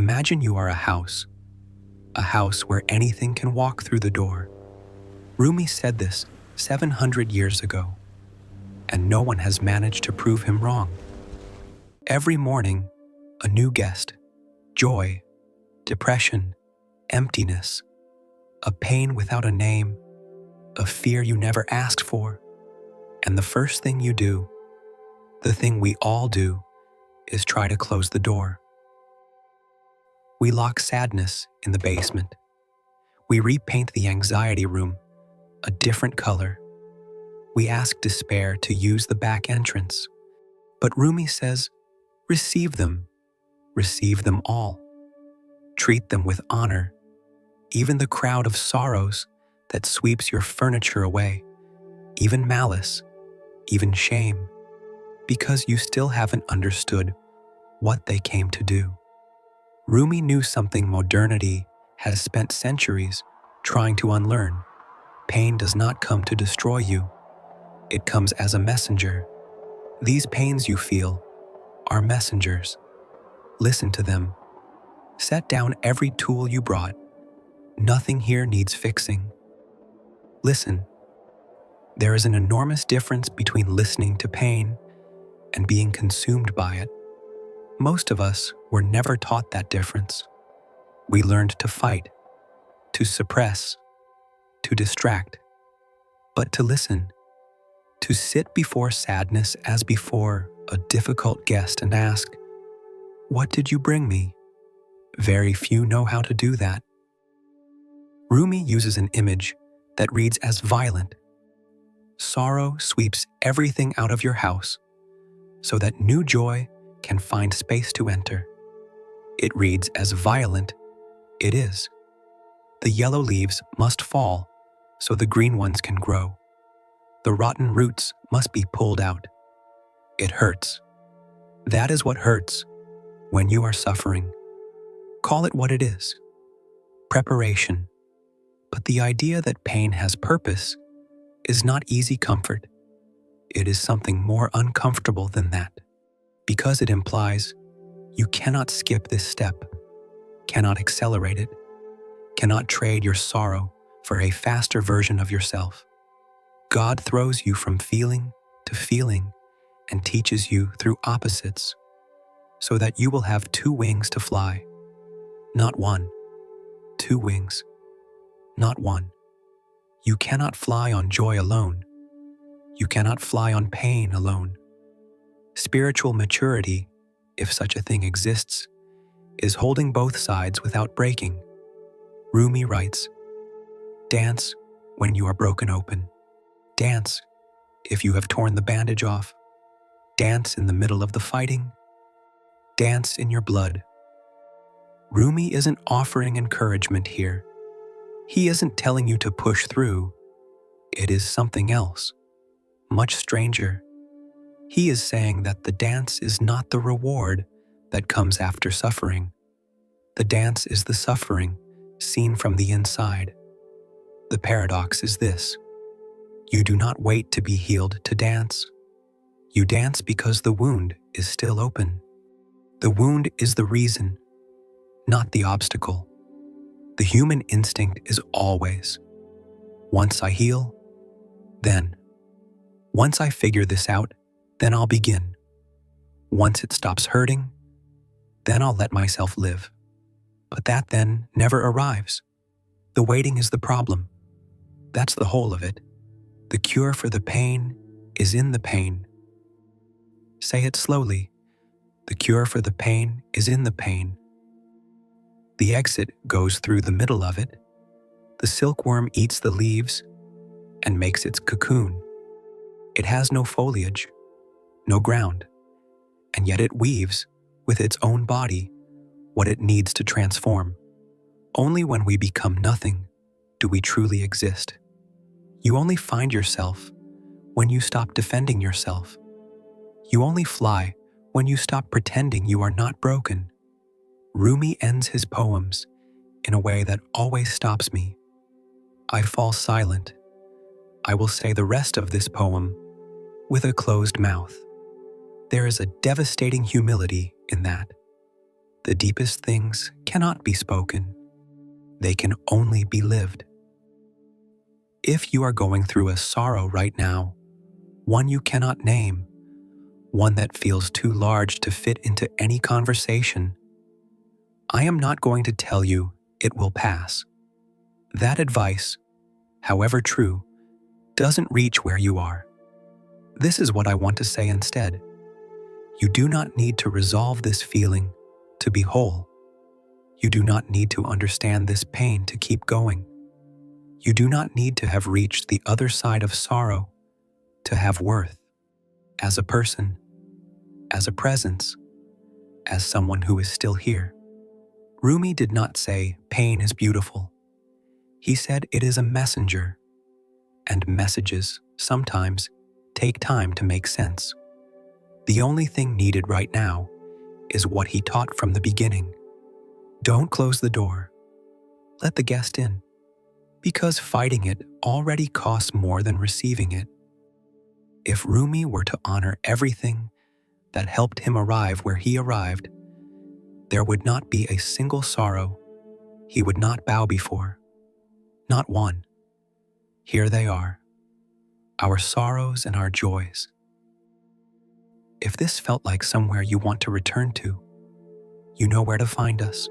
Imagine you are a house where anything can walk through the door. Rumi said this 700 years ago, and no one has managed to prove him wrong. Every morning, a new guest, joy, depression, emptiness, a pain without a name, a fear you never asked for. And the first thing you do, the thing we all do, is try to close the door. We lock sadness in the basement. We repaint the anxiety room a different color. We ask despair to use the back entrance. But Rumi says, receive them all. Treat them with honor, even the crowd of sorrows that sweeps your furniture away, even malice, even shame, because you still haven't understood what they came to do. Rumi knew something modernity has spent centuries trying to unlearn. Pain does not come to destroy you. It comes as a messenger. These pains you feel are messengers. Listen to them. Set down every tool you brought. Nothing here needs fixing. Listen. There is an enormous difference between listening to pain and being consumed by it. Most of us were never taught that difference. We learned to fight, to suppress, to distract, but to listen, to sit before sadness as before a difficult guest and ask, "What did you bring me?" Very few know how to do that. Rumi uses an image that reads as violent. Sorrow sweeps everything out of your house so that new joy can find space to enter. It reads as violent. It is. The yellow leaves must fall so the green ones can grow. The rotten roots must be pulled out. It hurts. That is what hurts when you are suffering. Call it what it is. Preparation. But the idea that pain has purpose is not easy comfort. It is something more uncomfortable than that, because it implies you cannot skip this step, cannot accelerate it, cannot trade your sorrow for a faster version of yourself. God throws you from feeling to feeling and teaches you through opposites so that you will have 2 wings to fly. Not 1, 2 wings. Not 1. You cannot fly on joy alone. You cannot fly on pain alone. Spiritual maturity, if such a thing exists, is holding both sides without breaking. Rumi writes, "Dance when you are broken open. Dance if you have torn the bandage off. Dance in the middle of the fighting. Dance in your blood." Rumi isn't offering encouragement here. He isn't telling you to push through. It is something else, much stranger. He is saying that the dance is not the reward that comes after suffering. The dance is the suffering seen from the inside. The paradox is this: you do not wait to be healed to dance. You dance because the wound is still open. The wound is the reason, not the obstacle. The human instinct is always, once I heal, then. Once I figure this out, then I'll begin. Once it stops hurting, then I'll let myself live. But that then never arrives. The waiting is the problem. That's the whole of it. The cure for the pain is in the pain. Say it slowly. The cure for the pain is in the pain. The exit goes through the middle of it. The silkworm eats the leaves and makes its cocoon. It has no foliage, no ground, and yet it weaves with its own body what it needs to transform. Only when we become nothing do we truly exist. You only find yourself when you stop defending yourself. You only fly when you stop pretending you are not broken. Rumi ends his poems in a way that always stops me. I fall silent. I will say the rest of this poem with a closed mouth. There is a devastating humility in that. The deepest things cannot be spoken. They can only be lived. If you are going through a sorrow right now, one you cannot name, one that feels too large to fit into any conversation, I am not going to tell you it will pass. That advice, however true, doesn't reach where you are. This is what I want to say instead. You do not need to resolve this feeling to be whole. You do not need to understand this pain to keep going. You do not need to have reached the other side of sorrow to have worth. As a person, as a presence, as someone who is still here. Rumi did not say pain is beautiful. He said it is a messenger, and messages sometimes take time to make sense. The only thing needed right now is what he taught from the beginning. Don't close the door. Let the guest in, because fighting it already costs more than receiving it. If Rumi were to honor everything that helped him arrive where he arrived, there would not be a single sorrow he would not bow before. Not one. Here they are, our sorrows and our joys. If this felt like somewhere you want to return to, you know where to find us.